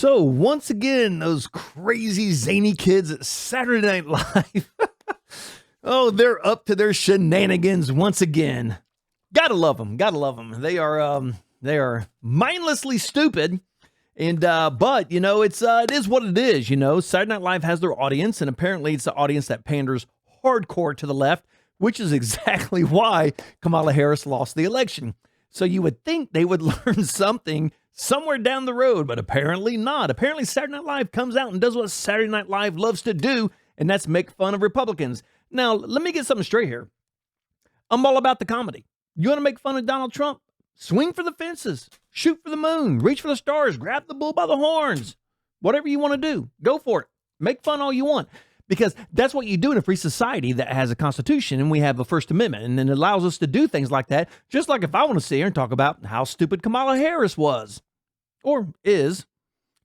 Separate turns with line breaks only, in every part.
So once again, those crazy zany kids at Saturday Night Live. Oh, they're up to their shenanigans once again. Gotta love them. Gotta love them. They are mindlessly stupid. And but you know, it is what it is. You know, Saturday Night Live has their audience, and apparently it's the audience that panders hardcore to the left, which is exactly why Kamala Harris lost the election. So you would think they would learn something somewhere down the road, but apparently not. Apparently Saturday Night Live comes out and does what Saturday Night Live loves to do, and that's make fun of Republicans. Now, let me get something straight here. I'm all about the comedy. You want to make fun of Donald Trump? Swing for the fences, shoot for the moon, reach for the stars, grab the bull by the horns. Whatever you want to do, go for it. Make fun all you want. Because that's what you do in a free society that has a constitution and we have a First Amendment. And it allows us to do things like that. Just like if I want to sit here and talk about how stupid Kamala Harris was or is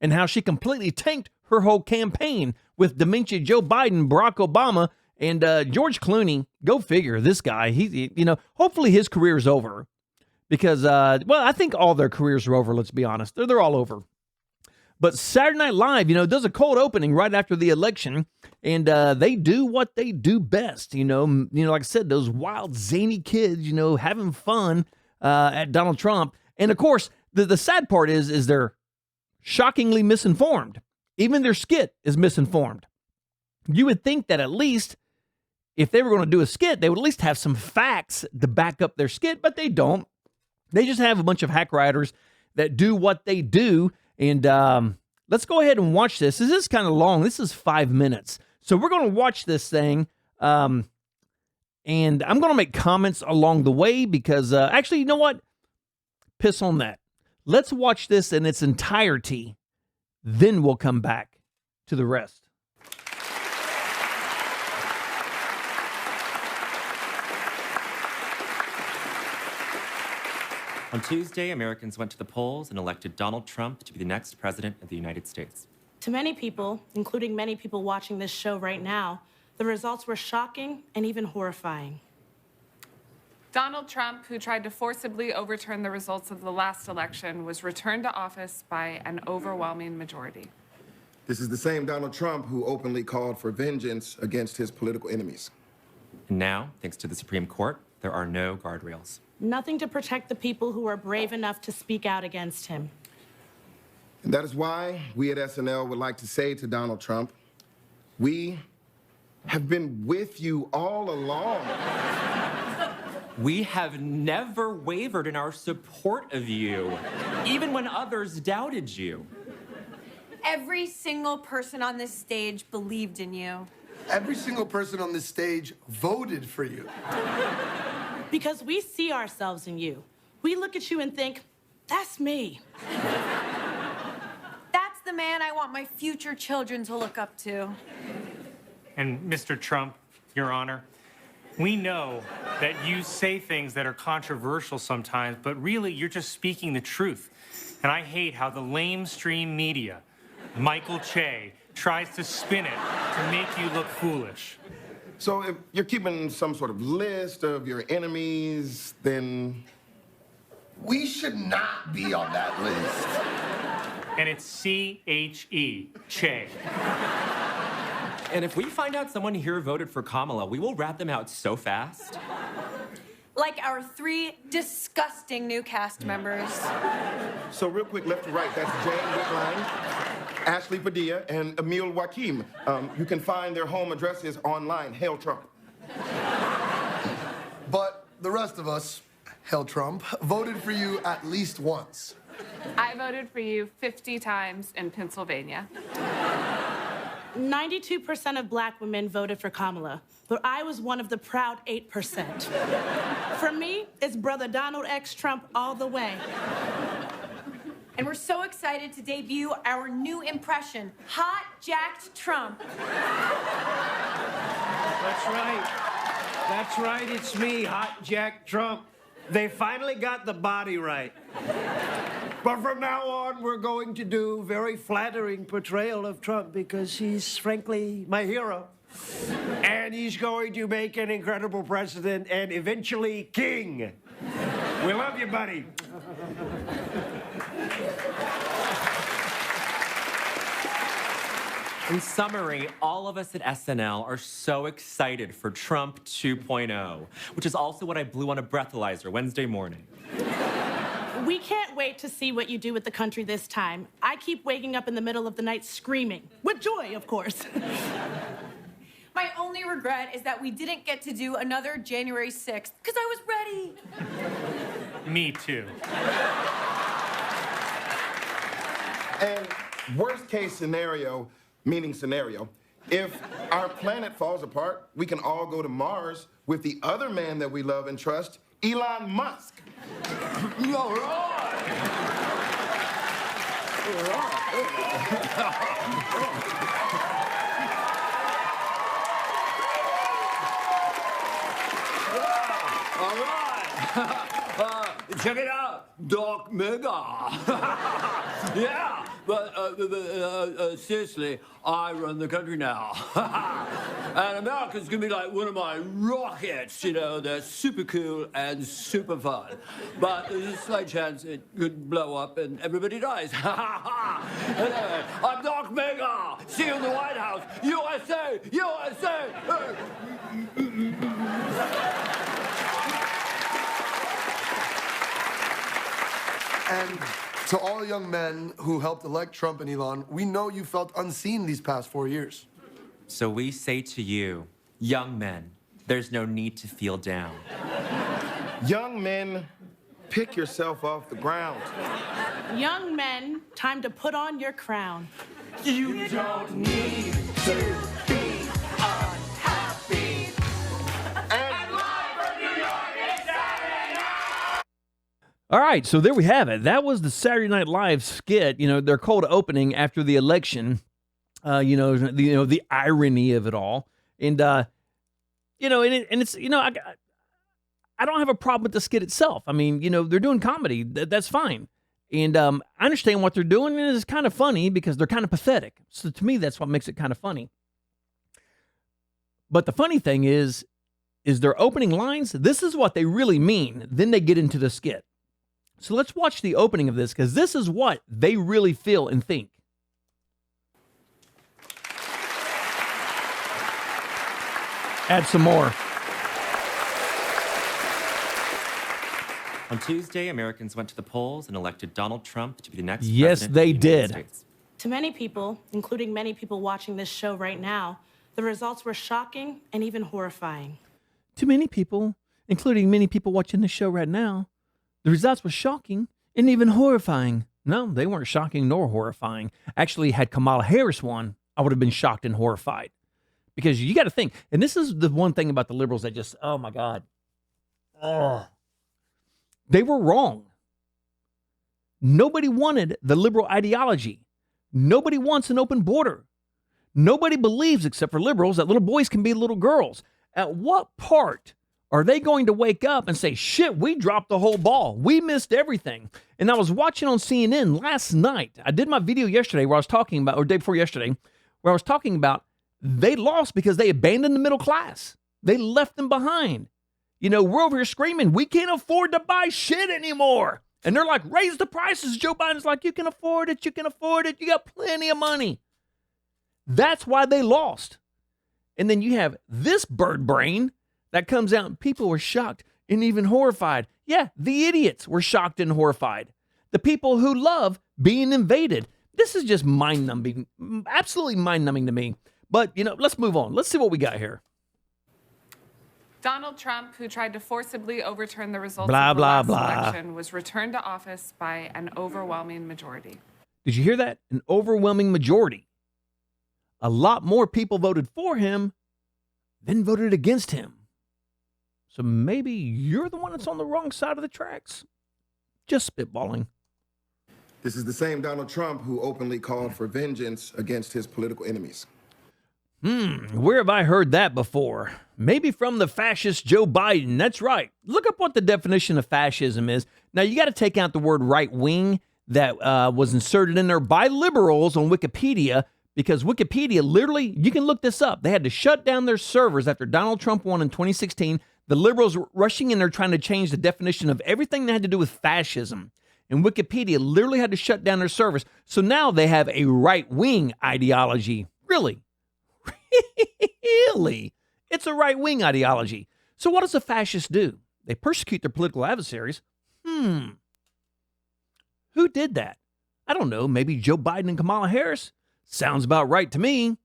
and how she completely tanked her whole campaign with dementia Joe Biden, Barack Obama, and George Clooney. Go figure. This guy, hopefully his career is over because, I think all their careers are over. Let's be honest. They're all over. But Saturday Night Live, does a cold opening right after the election, and they do what they do best. Like I said, those wild, zany kids, having fun at Donald Trump. And of course, the sad part is they're shockingly misinformed. Even their skit is misinformed. You would think that at least if they were going to do a skit, they would at least have some facts to back up their skit, but they don't. They just have a bunch of hack writers that do what they do. And let's go ahead and watch this. This is kind of long. This is 5 minutes. So we're going to watch this thing. And I'm going to make comments along the way because actually, you know what? Piss on that. Let's watch this in its entirety. Then we'll come back to the rest.
On Tuesday, Americans went to the polls and elected Donald Trump to be the next president of the United States.
To many people, including many people watching this show right now, the results were shocking and even horrifying.
Donald Trump, who tried to forcibly overturn the results of the last election, was returned to office by an overwhelming majority.
This is the same Donald Trump who openly called for vengeance against his political enemies.
And now, thanks to the Supreme Court, there are no guardrails.
Nothing to protect the people who are brave enough to speak out against him.
And that is why we at SNL would like to say to Donald Trump, we have been with you all along.
We have never wavered in our support of you, even when others doubted you.
Every single person on this stage believed in you.
Every single person on this stage voted for you.
Because we see ourselves in you. We look at you and think, that's me.
That's the man I want my future children to look up to.
And Mr. Trump, Your Honor, we know that you say things that are controversial sometimes, but really you're just speaking the truth. And I hate how the lamestream media, Michael Che, tries to spin it to make you look foolish.
So if you're keeping some sort of list of your enemies, then
We should not be on that list.
And it's C-H-E, Che.
And if we find out someone here voted for Kamala, we will rat them out so fast.
Like our 3 disgusting new cast members.
So real quick, left to right, that's Jane Whitline, Ashley Padilla, and Emil Joaquim. You can find their home addresses online. Hail Trump.
But the rest of us, hell Trump, voted for you at least once.
I voted for you 50 times in Pennsylvania.
92% of black women voted for Kamala, but I was one of the proud 8%. For me, it's brother Donald X Trump all the way.
And we're so excited to debut our new impression, Hot Jacked Trump.
That's right. That's right, it's me, Hot Jack Trump. They finally got the body right. But from now on, we're going to do very flattering portrayal of Trump because he's, frankly, my hero. And he's going to make an incredible president and eventually king. We love you, buddy.
In summary, all of us at SNL are so excited for Trump 2.0, which is also what I blew on a breathalyzer Wednesday morning.
We can't wait to see what you do with the country this time. I keep waking up in the middle of the night screaming. With joy, of course.
My only regret is that we didn't get to do another January 6th, because I was ready.
Me too.
And worst case scenario, meaning scenario, if our planet falls apart, we can all go to Mars with the other man that we love and trust, Elon Musk.
All right. All right. Check it out, Doc Mega. Yeah, but seriously, I run the country now. And America's gonna be like one of my rockets, you know, they're super cool and super fun. But there's a slight chance it could blow up and everybody dies. Anyway, I'm Doc Mega. See you in the White House. USA, USA.
And to all young men who helped elect Trump and Elon, we know you felt unseen these past 4 years.
So we say to you, young men, there's no need to feel down.
Young men, pick yourself off the ground.
Young men, time to put on your crown.
You don't need to be unhappy. And live from New York, it's Saturday.
All right, so there we have it. That was the Saturday Night Live skit. You know, their cold opening after the election. The irony of it all, and it's I don't have a problem with the skit itself. I mean, they're doing comedy. That's fine, and I understand what they're doing, and it's kind of funny because they're kind of pathetic. So to me, that's what makes it kind of funny. But the funny thing is their opening lines. This is what they really mean. Then they get into the skit. So let's watch the opening of this, because this is what they really feel and think. Add some more.
On Tuesday, Americans went to the polls and elected Donald Trump to be the next
Yes,
president
they
of the United
did.
States.
To many people, including many people watching this show right now, the results were shocking and even horrifying.
To many people, including many people watching this show right now, the results were shocking and even horrifying. No, they weren't shocking nor horrifying. Actually, had Kamala Harris won, I would have been shocked and horrified. Because you got to think, and this is the one thing about the liberals that just, oh my God. They were wrong. Nobody wanted the liberal ideology. Nobody wants an open border. Nobody believes, except for liberals, that little boys can be little girls. At what part are they going to wake up and say, shit, we dropped the whole ball. We missed everything. And I was watching on CNN last night. I did my video yesterday where I was talking about, or day before yesterday, where I was talking about they lost because they abandoned the middle class. They left them behind. We're over here screaming, we can't afford to buy shit anymore. And they're like, raise the prices. Joe Biden's like, you can afford it. You can afford it. You got plenty of money. That's why they lost. And then you have this bird brain that comes out and people were shocked and even horrified. Yeah, the idiots were shocked and horrified. The people who love being invaded. This is just mind-numbing, absolutely mind-numbing to me. But, let's move on. Let's see what we got here.
Donald Trump, who tried to forcibly overturn the results
Blah,
of the
blah,
last
blah.
election, was returned to office by an overwhelming majority.
Did you hear that? An overwhelming majority. A lot more people voted for him than voted against him. So maybe you're the one that's on the wrong side of the tracks. Just spitballing.
This is the same Donald Trump who openly called for vengeance against his political enemies.
Where have I heard that before? Maybe from the fascist Joe Biden. That's right. Look up what the definition of fascism is. Now, you got to take out the word right wing that was inserted in there by liberals on Wikipedia, because Wikipedia literally, you can look this up. They had to shut down their servers after Donald Trump won in 2016. The liberals were rushing in there trying to change the definition of everything that had to do with fascism. And Wikipedia literally had to shut down their servers. So now they have a right wing ideology. Really? Really? It's a right-wing ideology. So what does a fascist do? They persecute their political adversaries. Who did that? I don't know, maybe Joe Biden and Kamala Harris? Sounds about right to me.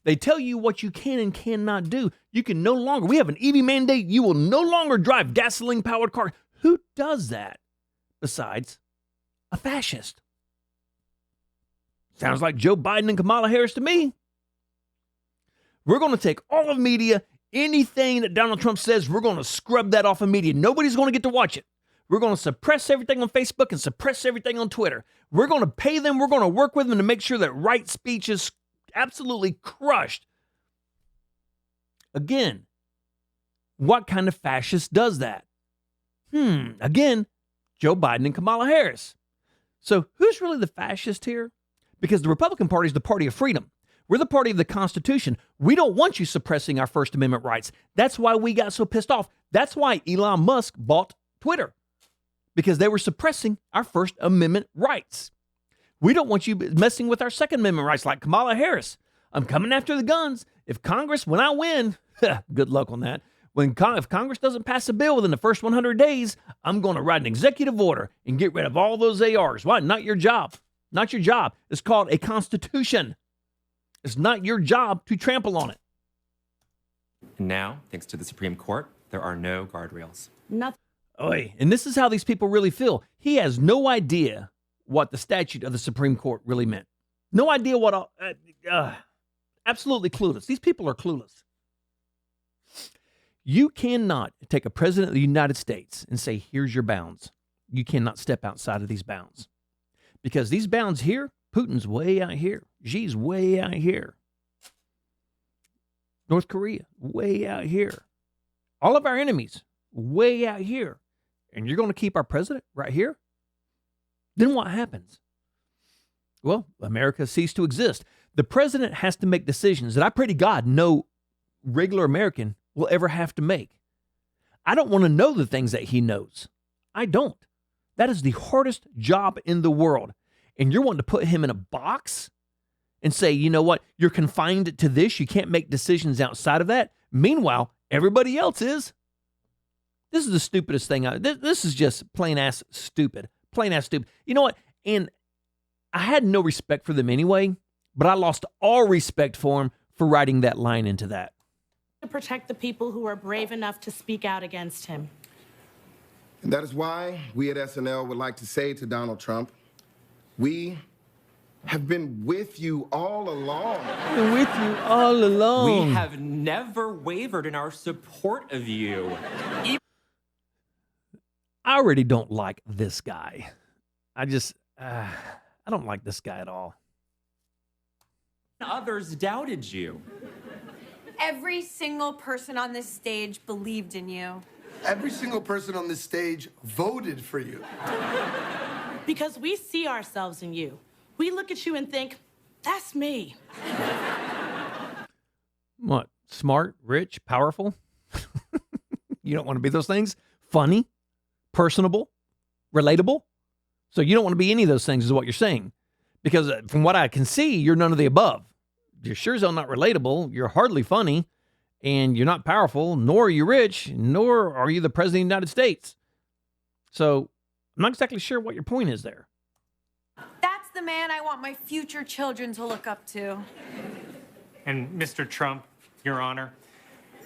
They tell you what you can and cannot do. You can no longer, we have an EV mandate, you will no longer drive gasoline-powered cars. Who does that besides a fascist? Sounds like Joe Biden and Kamala Harris to me. We're going to take all of media, anything that Donald Trump says, we're going to scrub that off of media. Nobody's going to get to watch it. We're going to suppress everything on Facebook and suppress everything on Twitter. We're going to pay them. We're going to work with them to make sure that right speech is absolutely crushed. Again, what kind of fascist does that? Again, Joe Biden and Kamala Harris. So who's really the fascist here? Because the Republican Party is the party of freedom. We're the party of the Constitution. We don't want you suppressing our First Amendment rights. That's why we got so pissed off. That's why Elon Musk bought Twitter, because they were suppressing our First Amendment rights. We don't want you messing with our Second Amendment rights like Kamala Harris. I'm coming after the guns. If Congress, when I win, good luck on that. If Congress doesn't pass a bill within the first 100 days, I'm going to write an executive order and get rid of all those ARs. Why? Not your job. Not your job. It's called a constitution. It's not your job to trample on it.
Now, thanks to the Supreme Court, there are no guardrails.
Nothing.
Oy. And this is how these people really feel. He has no idea what the statute of the Supreme Court really meant. No idea what, absolutely clueless. These people are clueless. You cannot take a president of the United States and say, here's your bounds. You cannot step outside of these bounds. Because these bounds here, Putin's way out here. Xi's way out here. North Korea, way out here. All of our enemies, way out here. And you're going to keep our president right here? Then what happens? Well, America ceased to exist. The president has to make decisions that I pray to God no regular American will ever have to make. I don't want to know the things that he knows. I don't. That is the hardest job in the world. And you're wanting to put him in a box and say, you know what, you're confined to this. You can't make decisions outside of that. Meanwhile, everybody else is. This is the stupidest thing. This is just plain ass stupid. Plain ass stupid. You know what? And I had no respect for them anyway, but I lost all respect for him for writing that line into that.
To protect the people who are brave enough to speak out against him.
And that is why we at SNL would like to say to Donald Trump, we have been with you all along.
Been with you all along.
We have never wavered in our support of you.
I already don't like this guy. I don't like this guy at all.
Others doubted you.
Every single person on this stage believed in you.
Every single person on this stage voted for you.
Because we see ourselves in you. We look at you and think, that's me.
What? Smart, rich, powerful? You don't want to be those things? Funny, personable, relatable? So you don't want to be any of those things is what you're saying. Because from what I can see, you're none of the above. You're sure as hell not relatable. You're hardly funny. And you're not powerful, nor are you rich, nor are you the president of the United States. So I'm not exactly sure what your point is there.
That's the man I want my future children to look up to.
And Mr. Trump, Your Honor,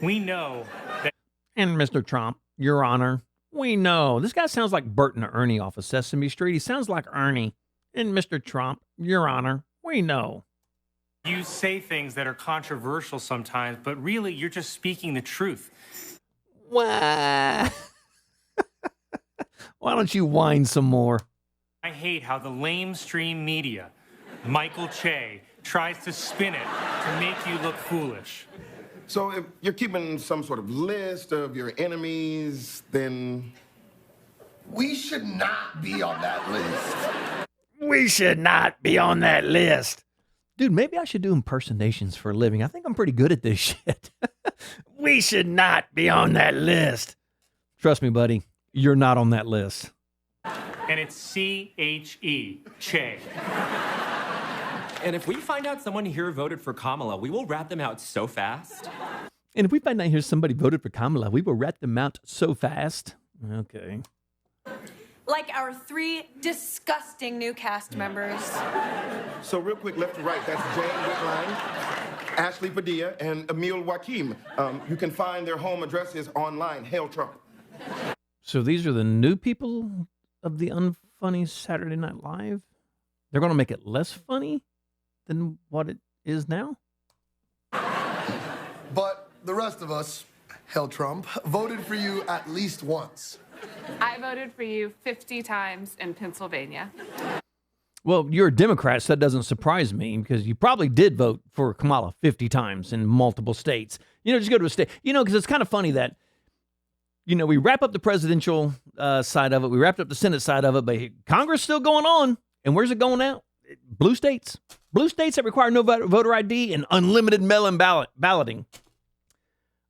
we know that.
And Mr. Trump, Your Honor, we know. This guy sounds like Bert and Ernie off of Sesame Street. He sounds like Ernie. And Mr. Trump, Your Honor, we know.
You say things that are controversial sometimes, but really you're just speaking the truth.
Why? Why don't you whine some more?
I hate how the lamestream media, Michael Che, tries to spin it to make you look foolish.
So if you're keeping some sort of list of your enemies, then
We should not be on that list.
We should not be on that list. Dude, maybe I should do impersonations for a living. I think I'm pretty good at this shit. We should not be on that list. Trust me, buddy, you're not on that list.
And it's C-H-E, Che.
And if we find out someone here voted for Kamala, we will rat them out so fast.
And if we find out here somebody voted for Kamala, we will rat them out so fast. Okay.
Like our 3 disgusting new cast members.
So real quick, left to right, that's Jane Whitline, Ashley Padilla, and Emil Joaquim. You can find their home addresses online. Hail Trump.
So these are the new people of the unfunny Saturday Night Live? They're going to make it less funny than what it is now?
But the rest of us, hail Trump, voted for you at least once.
I voted for you 50 times in Pennsylvania.
Well, you're a Democrat, so that doesn't surprise me because you probably did vote for Kamala 50 times in multiple states. Just go to a state. Because it's kind of funny that, we wrap up the presidential side of it. We wrapped up the Senate side of it, but Congress still going on. And where's it going out? Blue states. Blue states that require no voter ID and unlimited mail-in balloting.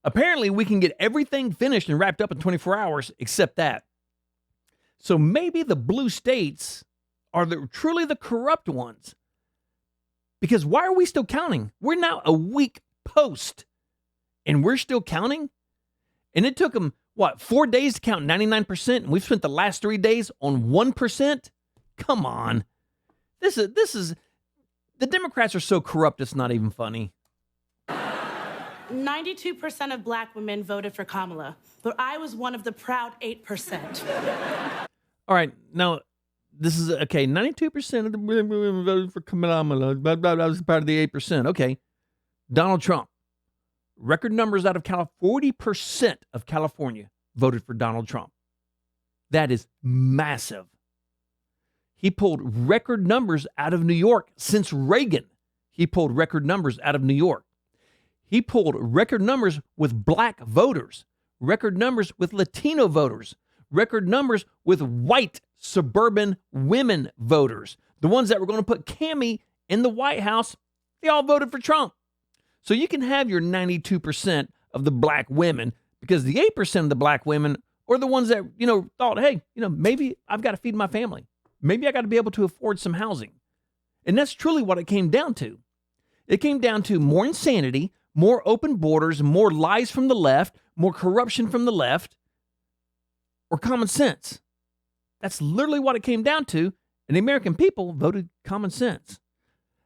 Apparently, we can get everything finished and wrapped up in 24 hours except that. So maybe the blue states are truly the corrupt ones. Because why are we still counting? We're now a week post, and we're still counting? And it took them, 4 days to count 99%, and we've spent the last 3 days on 1%? Come on. This is, the Democrats are so corrupt, it's not even funny.
92% of black women voted for Kamala, but I was one of the proud 8%.
All right, now, this is, okay, 92% of the women voted for Kamala, blah, blah, blah, was part of the 8%. Okay, Donald Trump. Record numbers out of California, 40% of California voted for Donald Trump. That is massive. He pulled record numbers out of New York since Reagan. He pulled record numbers out of New York. He pulled record numbers with black voters, record numbers with Latino voters, record numbers with white suburban women voters. The ones that were going to put Cammie in the White House, they all voted for Trump. So you can have your 92% of the black women because the 8% of the black women are the ones that, thought, hey, maybe I've got to feed my family. Maybe I got to be able to afford some housing. And that's truly what it came down to. It came down to more insanity, more open borders, more lies from the left, more corruption from the left, or common sense. That's literally what it came down to, and the American people voted common sense.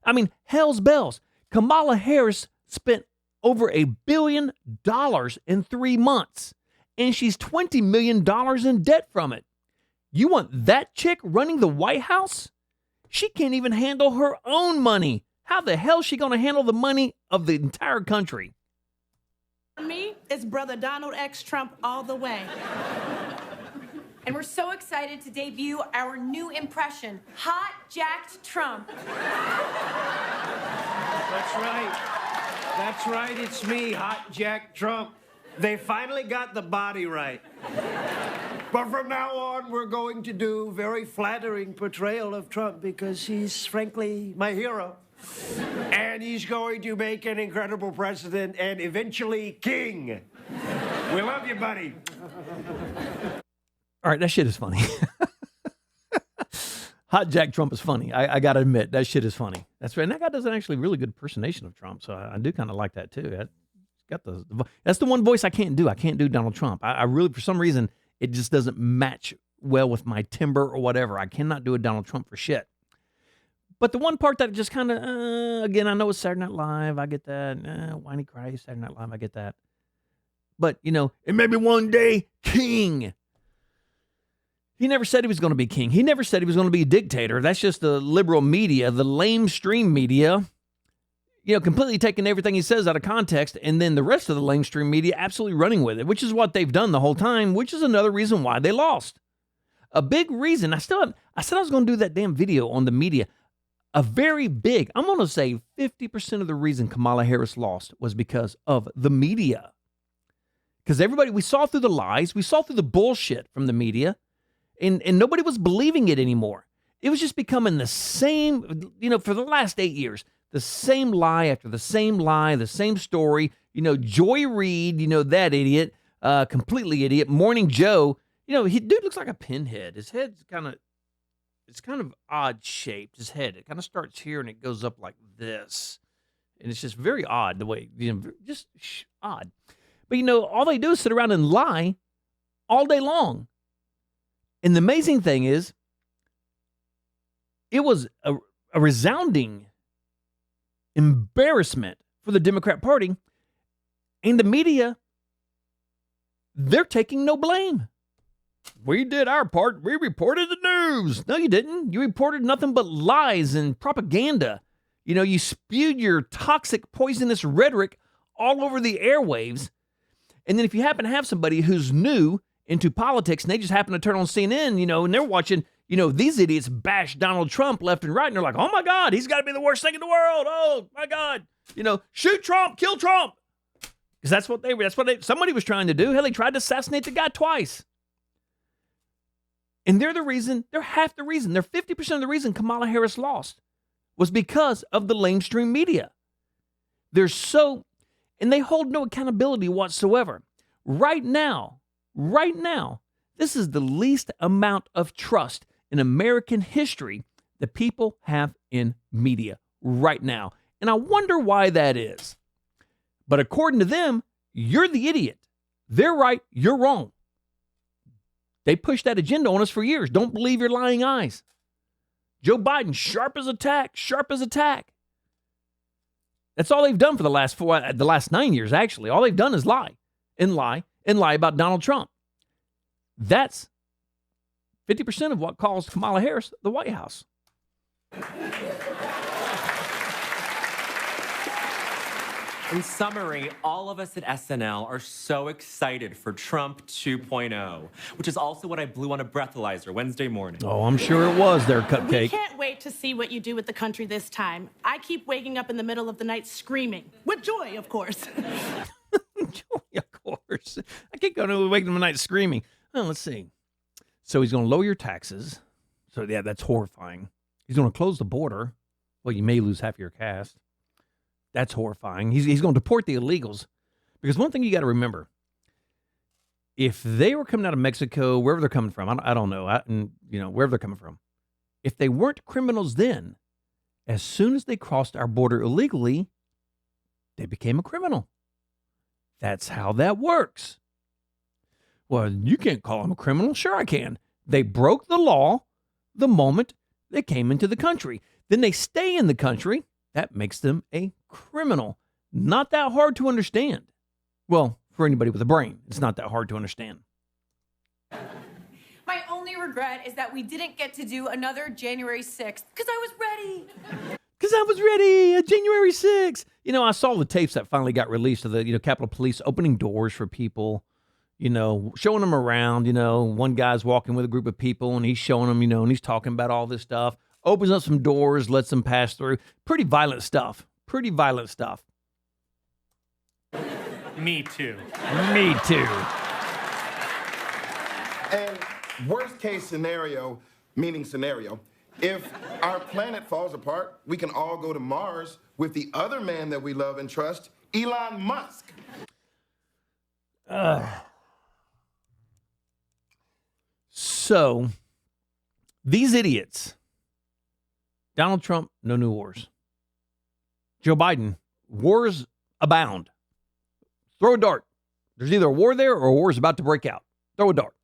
I mean, hell's bells. Kamala Harris spent over $1 billion in 3 months, and she's $20 million in debt from it. You want that chick running the White House? She can't even handle her own money. How the hell is she going to handle the money of the entire country?
For me, it's brother Donald X Trump all the way.
And we're so excited to debut our new impression, Hot Jacked Trump.
That's right, it's me, Hot Jack Trump. They finally got the body right. But from now on, we're going to do very flattering portrayal of Trump because he's, frankly, my hero. And he's going to make an incredible president and eventually king. We love you, buddy.
All right, that shit is funny. Hot Jack Trump is funny. I got to admit, that shit is funny. That's right. And that guy does an actually really good impersonation of Trump, so I do kind of like that, too. That's the one voice I can't do. I can't do Donald Trump. I really, for some reason, it just doesn't match well with my timbre or whatever. I cannot do a Donald Trump for shit. But the one part that just kind of, again, I know it's Saturday Night Live. I get that. Whiny cry, Saturday Night Live. I get that. But, and maybe one day, king. He never said he was going to be king. He never said he was going to be a dictator. That's just the liberal media, the lamestream media, completely taking everything he says out of context, and then the rest of the lamestream media absolutely running with it, which is what they've done the whole time, which is another reason why they lost. A big reason. I said I was going to do that damn video on the media. A very big, I'm going to say 50% of the reason Kamala Harris lost was because of the media. Because we saw through the lies, we saw through the bullshit from the media, and nobody was believing it anymore. It was just becoming the same, for the last 8 years, the same lie after the same lie, the same story. Joy Reid, that idiot, completely idiot. Morning Joe, dude looks like a pinhead. His head's kind of, it's kind of odd shaped, his head. It kind of starts here and it goes up like this. And it's just very odd the way, just odd. But, all they do is sit around and lie all day long. And the amazing thing is, it was a resounding embarrassment for the Democrat Party. And the media, they're taking no blame. We did our part. We reported the news. No, you didn't. You reported nothing but lies and propaganda. You spewed your toxic, poisonous rhetoric all over the airwaves. And then if you happen to have somebody who's new into politics and they just happen to turn on CNN, and they're watching, these idiots bash Donald Trump left and right. And they're like, oh my God, he's got to be the worst thing in the world. Oh my God. Shoot Trump, kill Trump. Because somebody was trying to do. Hell, they tried to assassinate the guy twice. And they're half the reason. They're 50% of the reason Kamala Harris lost was because of the lamestream media. And they hold no accountability whatsoever. Right now, this is the least amount of trust in American history that people have in media right now. And I wonder why that is. But according to them, you're the idiot. They're right, you're wrong. They pushed that agenda on us for years. Don't believe your lying eyes. Joe Biden, sharp as a tack. That's all they've done for the last 9 years, actually. All they've done is lie about Donald Trump. That's 50% of what caused Kamala Harris the White House.
In summary, all of us at SNL are so excited for Trump 2.0, which is also what I blew on a breathalyzer Wednesday morning.
Oh, I'm sure it was there, Cupcake.
We can't wait to see what you do with the country this time. I keep waking up in the middle of the night screaming. With joy, of course.
Joy, of course. I can't go to waking up in the night screaming. Well, let's see. So he's going to lower your taxes. So, yeah, that's horrifying. He's going to close the border. Well, you may lose half your cast. That's horrifying. He's going to deport the illegals. Because one thing you got to remember, if they were coming out of Mexico, wherever they're coming from, I don't know, wherever they're coming from, if they weren't criminals then, as soon as they crossed our border illegally, they became a criminal. That's how that works. Well, you can't call them a criminal. Sure I can. They broke the law the moment they came into the country. Then they stay in the country. That makes them a criminal. Not that hard to understand. Well, for anybody with a brain, it's not that hard to understand.
My only regret is that we didn't get to do another January 6th because I was ready.
January 6th. I saw the tapes that finally got released of the, Capitol Police opening doors for people, showing them around. One guy's walking with a group of people and he's showing them, and he's talking about all this stuff. Opens up some doors, lets them pass through. Pretty violent stuff.
Me too.
And worst case scenario, meaning scenario, if our planet falls apart, we can all go to Mars with the other man that we love and trust, Elon Musk.
So, these idiots, Donald Trump, no new wars. Joe Biden, wars abound. Throw a dart. There's either a war there or a war is about to break out. Throw a dart.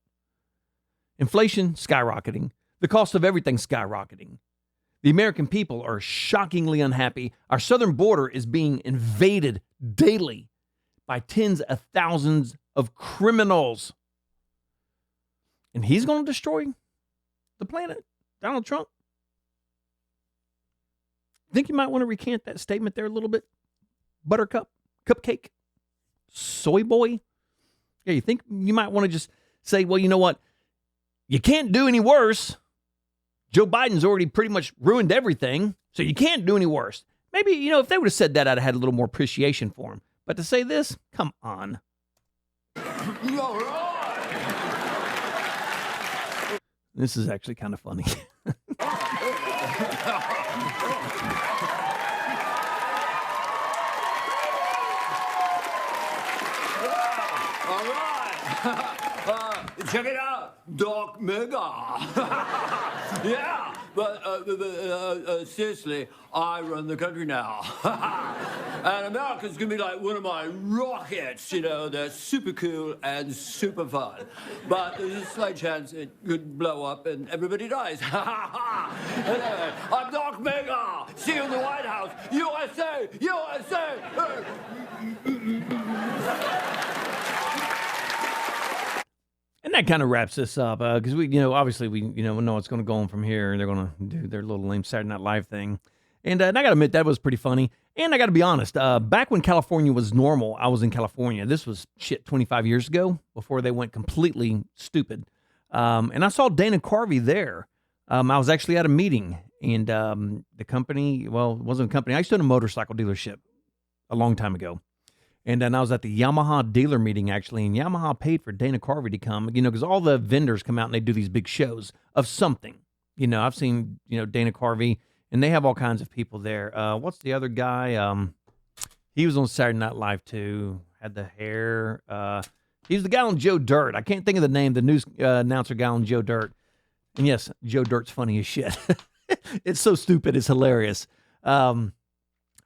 Inflation skyrocketing. The cost of everything skyrocketing. The American people are shockingly unhappy. Our southern border is being invaded daily by tens of thousands of criminals. And he's going to destroy the planet. Donald Trump. Think you might want to recant that statement there a little bit? Buttercup? Cupcake? Soy boy? Yeah, you think you might want to just say, well, you know what? You can't do any worse. Joe Biden's already pretty much ruined everything, so you can't do any worse. Maybe, if they would have said that, I'd have had a little more appreciation for him. But to say this, come on.
All right.
This is actually kind of funny.
All right. Check it out. Doc Mega. Yeah.
But seriously, I run the country now. And America's gonna be like one of my rockets, you know, they're super cool and super fun. But there's a slight chance it could blow up and everybody dies. Anyway, I'm Doc Mega. See you in the White House. USA! USA!
And that kind of wraps this up because we, obviously we, know what's going to go on from here. They're going to do their little lame Saturday Night Live thing. And I got to admit, that was pretty funny. And I got to be honest, back when California was normal, I was in California. This was, 25 years ago before they went completely stupid. And I saw Dana Carvey there. I was actually at a meeting. And the company, well, it wasn't a company. I used to own a motorcycle dealership a long time ago. And then I was at the Yamaha dealer meeting, actually, and Yamaha paid for Dana Carvey to come, because all the vendors come out and they do these big shows of something. I've seen, Dana Carvey, and they have all kinds of people there. What's the other guy? He was on Saturday Night Live, too, had the hair. He's the guy on Joe Dirt. I can't think of the name, the news announcer guy on Joe Dirt. And yes, Joe Dirt's funny as shit. It's so stupid, it's hilarious. I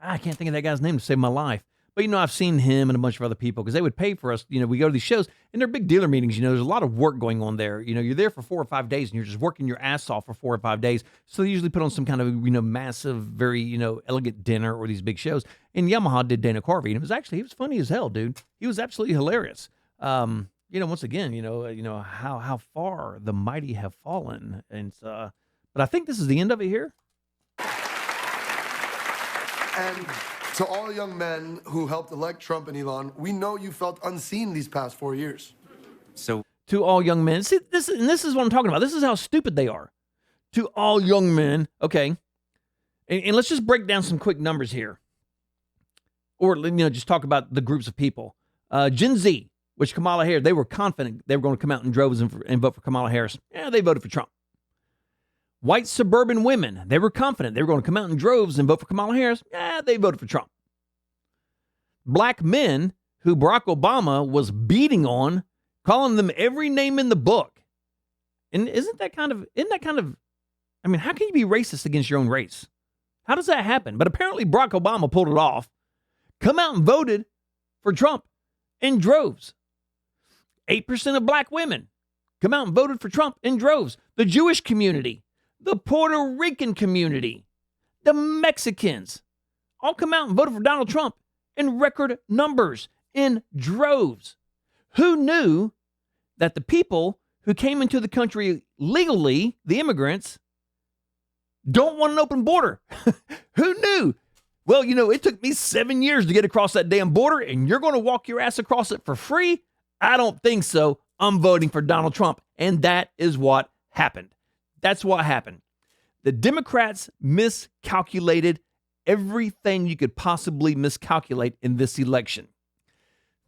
can't think of that guy's name to save my life. But, I've seen him and a bunch of other people because they would pay for us. We go to these shows and they're big dealer meetings. There's a lot of work going on there. You're there for 4 or 5 days and you're just working your ass off for 4 or 5 days. So they usually put on some kind of, massive, very, elegant dinner or these big shows. And Yamaha did Dana Carvey. And he was funny as hell, dude. He was absolutely hilarious. Once again, how far the mighty have fallen. And but I think this is the end of it here.
And to all young men who helped elect Trump and Elon, we know you felt unseen these past 4 years.
So
to all young men, see, this is what I'm talking about. This is how stupid they are. To all young men, okay. And let's just break down some quick numbers here. Or, just talk about the groups of people. Gen Z, which Kamala Harris, they were confident they were going to come out in droves and vote for Kamala Harris. Yeah, they voted for Trump. White suburban women, they were confident they were going to come out in droves and vote for Kamala Harris. Yeah, they voted for Trump. Black men who Barack Obama was beating on, calling them every name in the book. And isn't that kind of, how can you be racist against your own race? How does that happen? But apparently Barack Obama pulled it off. Come out and voted for Trump in droves. 8% of black women come out and voted for Trump in droves. The Jewish community, the Puerto Rican community, the Mexicans, all come out and voted for Donald Trump in record numbers, in droves. Who knew that the people who came into the country legally, the immigrants, don't want an open border? Who knew? Well, it took me 7 years to get across that damn border, and you're going to walk your ass across it for free? I don't think so. I'm voting for Donald Trump. And that is what happened. That's what happened. The Democrats miscalculated everything you could possibly miscalculate in this election.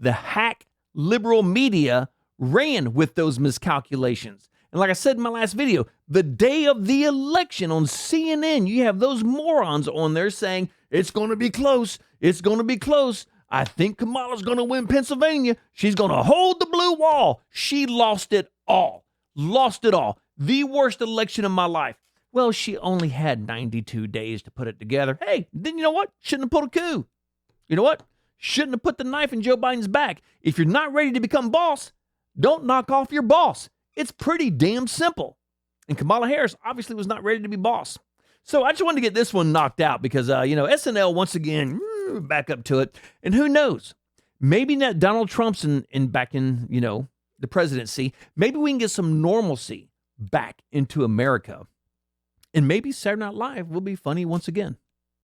The hack liberal media ran with those miscalculations. And like I said in my last video, the day of the election on CNN, you have those morons on there saying, it's going to be close. It's going to be close. I think Kamala's going to win Pennsylvania. She's going to hold the blue wall. She lost it all. Lost it all. The worst election of my life. Well, she only had 92 days to put it together. Hey, then you know what? Shouldn't have pulled a coup. You know what? Shouldn't have put the knife in Joe Biden's back. If you're not ready to become boss, don't knock off your boss. It's pretty damn simple. And Kamala Harris obviously was not ready to be boss. So I just wanted to get this one knocked out because, SNL once again, back up to it. And who knows? Maybe that Donald Trump's back in, the presidency. Maybe we can get some normalcy back into America. And maybe Saturday Night Live will be funny once again.